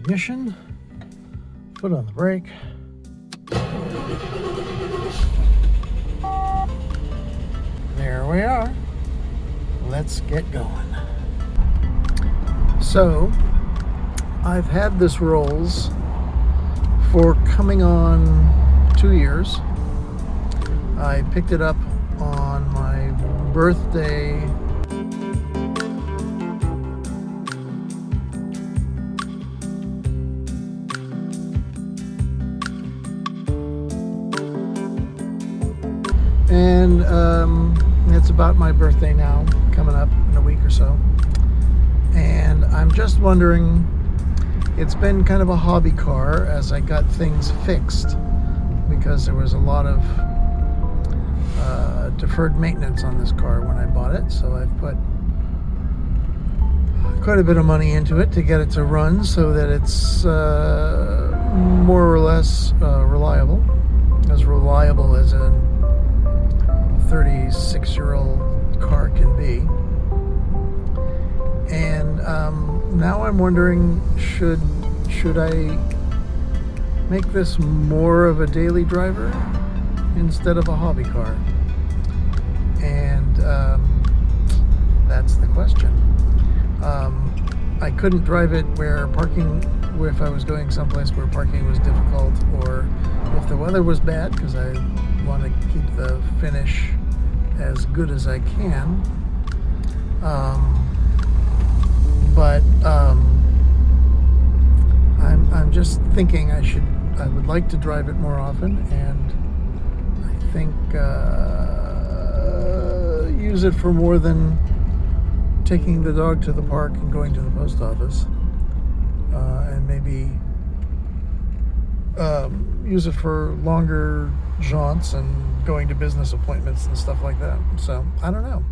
ignition, foot on the brake. There we are. Let's get going. So, I've had this Rolls for coming on 2 years. I picked it up on my birthday. And it's about my birthday now, coming up in a week or so. And I'm just wondering, it's been kind of a hobby car as I got things fixed because there was a lot of deferred maintenance on this car when I bought it. So I've put quite a bit of money into it to get it to run so that it's more or less reliable as a 36-year-old car can be. And now I'm wondering, should I make this more of a daily driver instead of a hobby car? And that's the question. I couldn't drive it if I was going someplace where parking was difficult, or if the weather was bad, because I want to keep the finish as good as I can. But I'm just thinking I would like to drive it more often, and I think use it for more than taking the dog to the park and going to the post office, and maybe use it for longer jaunts and going to business appointments and stuff like that. So I don't know.